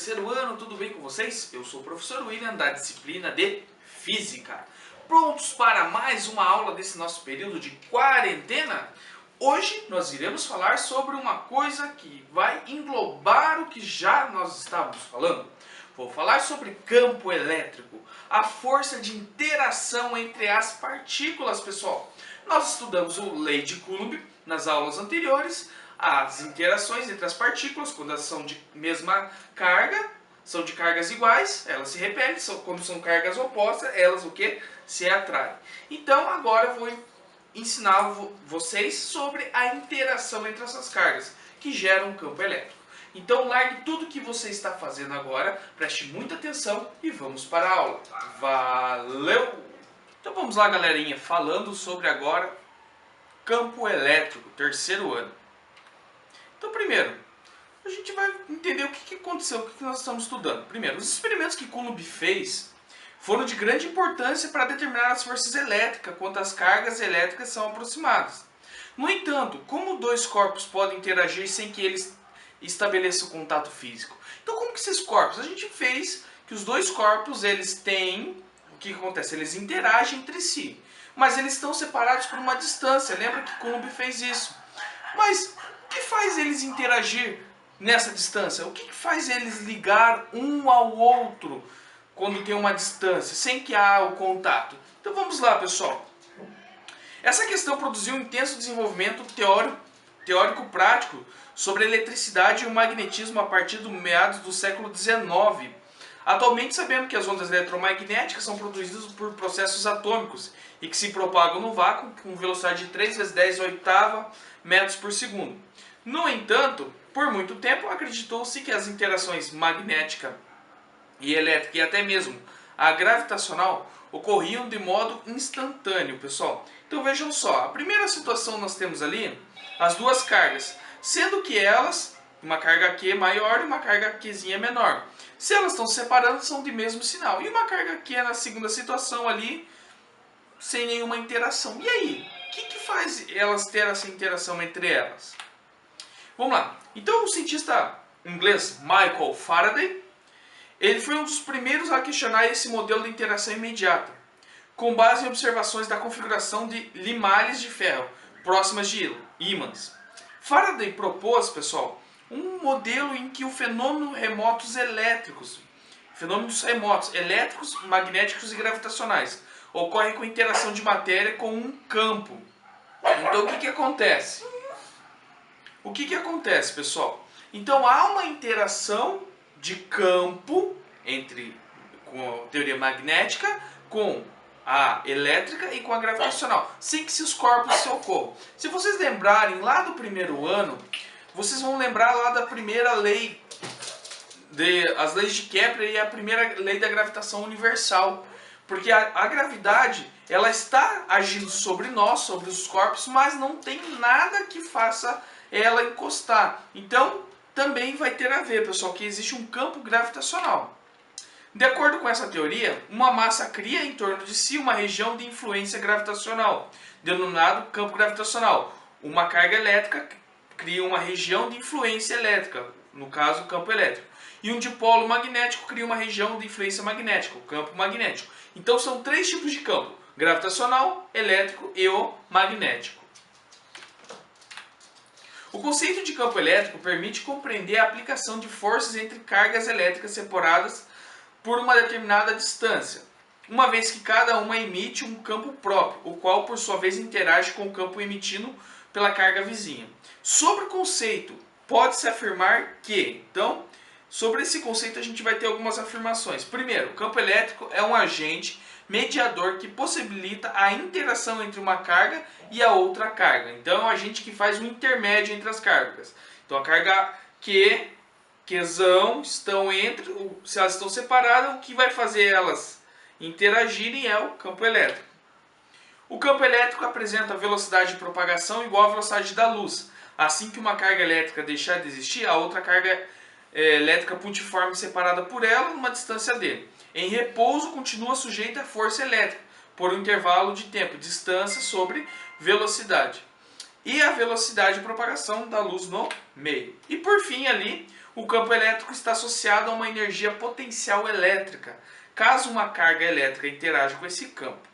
terceiro ano, tudo bem com vocês? Eu sou o professor William da disciplina de Física. Prontos para mais uma aula desse nosso período de quarentena? Hoje nós iremos falar sobre uma coisa que vai englobar o que já nós estávamos falando. Vou falar sobre campo elétrico, a força de interação entre as partículas, pessoal. Nós estudamos o Lei de Coulomb nas aulas anteriores, as interações entre as partículas, quando elas são de mesma carga, são de cargas iguais, elas se repelem, quando são cargas opostas, elas o que? Se atraem. Então agora eu vou ensinar vocês sobre a interação entre essas cargas, que geram um campo elétrico. Então largue tudo que você está fazendo agora, preste muita atenção e vamos para a aula. Valeu! Então vamos lá, galerinha, falando sobre agora campo elétrico, terceiro ano. Então primeiro, a gente vai entender o que aconteceu, o que nós estamos estudando. Primeiro, os experimentos que Coulomb fez foram de grande importância para determinar as forças elétricas quando as cargas elétricas são aproximadas. No entanto, como dois corpos podem interagir sem que eles estabeleçam contato físico? Então como que esses corpos? A gente fez que os dois corpos, eles têm... O que acontece? Eles interagem entre si, mas eles estão separados por uma distância. Lembra que Coulomb fez isso? Mas o que faz eles interagir nessa distância? O que faz eles ligar um ao outro quando tem uma distância, sem que há o contato? Então vamos lá, pessoal. Essa questão produziu um intenso desenvolvimento teórico-prático sobre a eletricidade e o magnetismo a partir do meados do século XIX. Atualmente sabemos que as ondas eletromagnéticas são produzidas por processos atômicos e que se propagam no vácuo com velocidade de 3 vezes 10 oitava metros por segundo. No entanto, por muito tempo acreditou-se que as interações magnética e elétrica e até mesmo a gravitacional ocorriam de modo instantâneo, pessoal. Então vejam só, a primeira situação nós temos ali as duas cargas, sendo que elas, uma carga Q maior e uma carga Qzinha menor. Se elas estão se separando, são de mesmo sinal. E uma carga Q na segunda situação ali, sem nenhuma interação. E aí? O que faz elas ter essa interação entre elas? Vamos lá. Então o cientista inglês Michael Faraday, ele foi um dos primeiros a questionar esse modelo de interação imediata, com base em observações da configuração de limalhas de ferro próximas de ímãs. Faraday propôs, pessoal, um modelo em que o fenômenos remotos elétricos, magnéticos e gravitacionais, ocorrem com interação de matéria com um campo. Então o que acontece? O que acontece, pessoal? Então há uma interação de campo com a teoria magnética, com a elétrica e com a gravitacional, sem que esses corpos se ocorram. Se vocês lembrarem lá do primeiro ano, vocês vão lembrar lá da primeira lei, as leis de Kepler e a primeira lei da gravitação universal. Porque a gravidade, ela está agindo sobre nós, sobre os corpos, mas não tem nada que faça ela encostar. Então, também vai ter a ver, pessoal, que existe um campo gravitacional. De acordo com essa teoria, uma massa cria em torno de si uma região de influência gravitacional, denominado campo gravitacional. Uma carga elétrica cria uma região de influência elétrica, no caso, o campo elétrico. E um dipolo magnético cria uma região de influência magnética, o campo magnético. Então são três tipos de campo: gravitacional, elétrico e o magnético. O conceito de campo elétrico permite compreender a aplicação de forças entre cargas elétricas separadas por uma determinada distância, uma vez que cada uma emite um campo próprio, o qual por sua vez interage com o campo emitido pela carga vizinha. Sobre o conceito, pode-se afirmar que, então, sobre esse conceito a gente vai ter algumas afirmações. Primeiro, o campo elétrico é um agente mediador que possibilita a interação entre uma carga e a outra carga. Então é um agente que faz um intermédio entre as cargas. Então a carga Qzão estão se elas estão separadas, o que vai fazer elas interagirem é o campo elétrico. O campo elétrico apresenta a velocidade de propagação igual à velocidade da luz. Assim que uma carga elétrica deixar de existir, a outra carga elétrica puntiforme separada por ela numa distância d. Em repouso, continua sujeita à força elétrica, por um intervalo de tempo, distância sobre velocidade. E a velocidade de propagação da luz no meio. E por fim ali, o campo elétrico está associado a uma energia potencial elétrica, caso uma carga elétrica interaja com esse campo.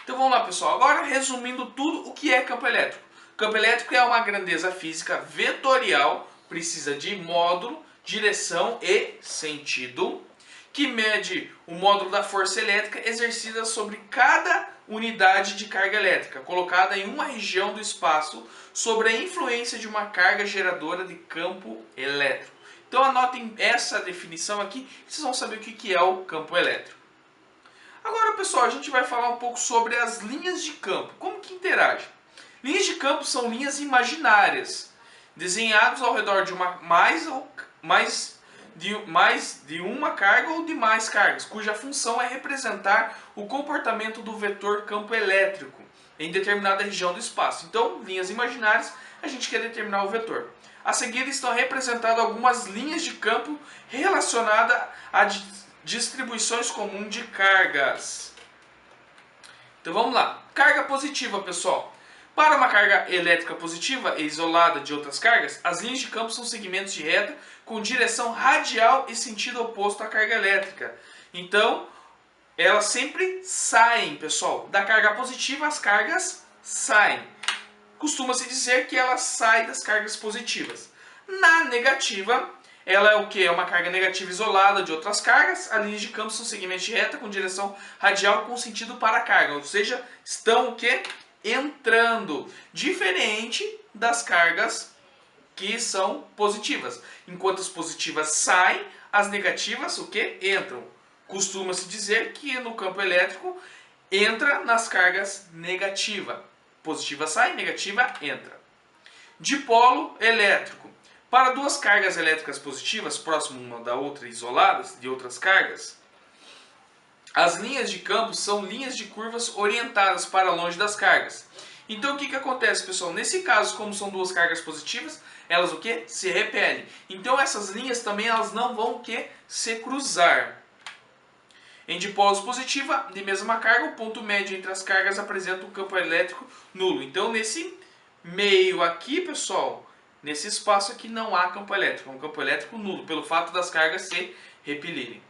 Então vamos lá, pessoal. Agora, resumindo tudo, o que é campo elétrico? Campo elétrico é uma grandeza física vetorial, precisa de módulo, direção e sentido, que mede o módulo da força elétrica exercida sobre cada unidade de carga elétrica, colocada em uma região do espaço sob a influência de uma carga geradora de campo elétrico. Então anotem essa definição aqui, vocês vão saber o que é o campo elétrico. Agora, pessoal, a gente vai falar um pouco sobre as linhas de campo. Como que interagem? Linhas de campo são linhas imaginárias, desenhadas ao redor de mais de uma carga ou de mais cargas, cuja função é representar o comportamento do vetor campo elétrico em determinada região do espaço. Então, linhas imaginárias, a gente quer determinar o vetor. A seguir estão representadas algumas linhas de campo relacionadas a distribuições comuns de cargas. Então vamos lá. Carga positiva, pessoal. Para uma carga elétrica positiva e isolada de outras cargas, as linhas de campo são segmentos de reta com direção radial e sentido oposto à carga elétrica. Então, elas sempre saem, pessoal. Da carga positiva, as cargas saem. Costuma-se dizer que ela sai das cargas positivas. Na negativa, ela é o que? É uma carga negativa isolada de outras cargas. As linhas de campo são segmentos de reta com direção radial com sentido para a carga. Ou seja, estão o que? Entrando. Diferente das cargas que são positivas. Enquanto as positivas saem, as negativas o que? Entram. Costuma-se dizer que no campo elétrico entra nas cargas negativas. Positiva sai, negativa entra. Dipolo elétrico. Para duas cargas elétricas positivas, próximas uma da outra, isoladas de outras cargas, as linhas de campo são linhas de curvas orientadas para longe das cargas. Então o que acontece, pessoal? Nesse caso, como são duas cargas positivas, elas o que? Se repelem. Então essas linhas também elas não vão o que? Se cruzar. Em dipolos positiva, de mesma carga, o ponto médio entre as cargas apresenta um campo elétrico nulo. Então nesse meio aqui, pessoal, nesse espaço aqui não há campo elétrico, é um campo elétrico nulo, pelo fato das cargas se repelirem.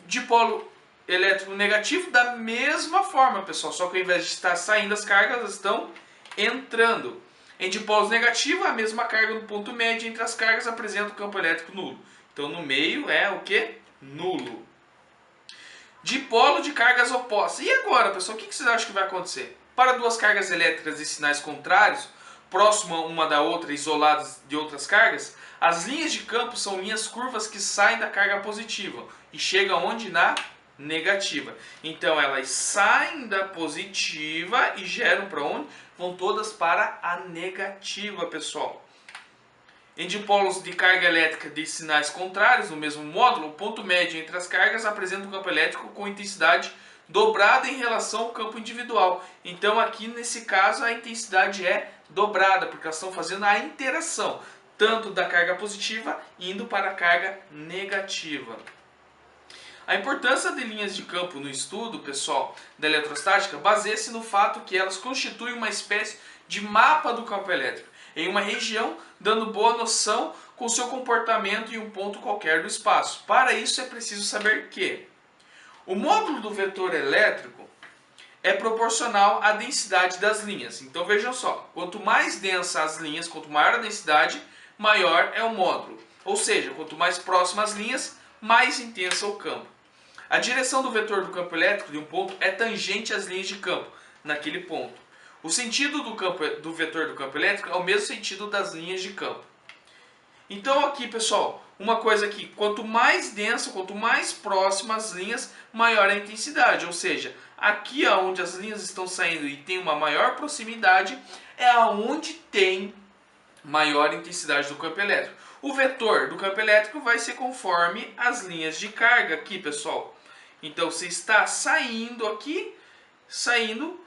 Dipolo elétrico negativo, da mesma forma, pessoal, só que ao invés de estar saindo as cargas, elas estão entrando. Em dipolos negativos, a mesma carga no ponto médio entre as cargas apresenta o campo elétrico nulo. Então no meio é o que? Nulo. Dipolo de cargas opostas. E agora, pessoal, o que vocês acham que vai acontecer? Para duas cargas elétricas de sinais contrários, próximas uma da outra, isoladas de outras cargas, as linhas de campo são linhas curvas que saem da carga positiva e chegam onde? Na negativa. Então elas saem da positiva e geram para onde? Vão todas para a negativa, pessoal. Em dipolos de carga elétrica de sinais contrários, no mesmo módulo, o ponto médio entre as cargas apresenta um campo elétrico com intensidade dobrada em relação ao campo individual. Então aqui nesse caso a intensidade é dobrada, porque elas estão fazendo a interação, tanto da carga positiva indo para a carga negativa. A importância de linhas de campo no estudo, pessoal, da eletrostática baseia-se no fato que elas constituem uma espécie de mapa do campo elétrico em uma região, dando boa noção com seu comportamento em um ponto qualquer do espaço. Para isso é preciso saber que o módulo do vetor elétrico é proporcional à densidade das linhas. Então vejam só, quanto mais densa as linhas, quanto maior a densidade, maior é o módulo. Ou seja, quanto mais próximas as linhas, mais intenso é o campo. A direção do vetor do campo elétrico de um ponto é tangente às linhas de campo naquele ponto. O sentido do vetor do campo elétrico é o mesmo sentido das linhas de campo. Então aqui, pessoal, uma coisa aqui, quanto mais denso, quanto mais próximas as linhas, maior a intensidade. Ou seja, aqui onde as linhas estão saindo e tem uma maior proximidade, é aonde tem maior intensidade do campo elétrico. O vetor do campo elétrico vai ser conforme as linhas de carga aqui, pessoal. Então, se está saindo aqui, saindo,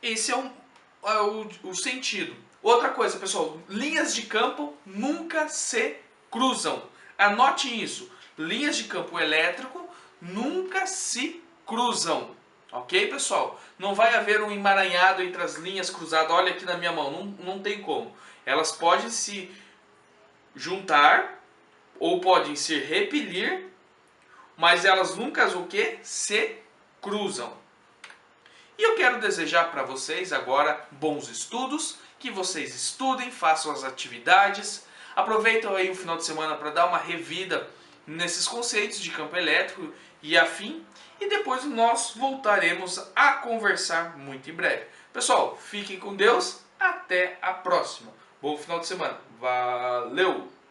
esse é o sentido. Outra coisa, pessoal, linhas de campo nunca se cruzam. Anote isso. Linhas de campo elétrico nunca se cruzam. Ok, pessoal? Não vai haver um emaranhado entre as linhas cruzadas. Olha aqui na minha mão, não tem como. Elas podem se juntar ou podem se repelir, mas elas nunca o que? Se cruzam. E eu quero desejar para vocês agora bons estudos, que vocês estudem, façam as atividades, aproveitem aí o final de semana para dar uma revida nesses conceitos de campo elétrico e afim, e depois nós voltaremos a conversar muito em breve. Pessoal, fiquem com Deus, até a próxima. Bom final de semana. Valeu!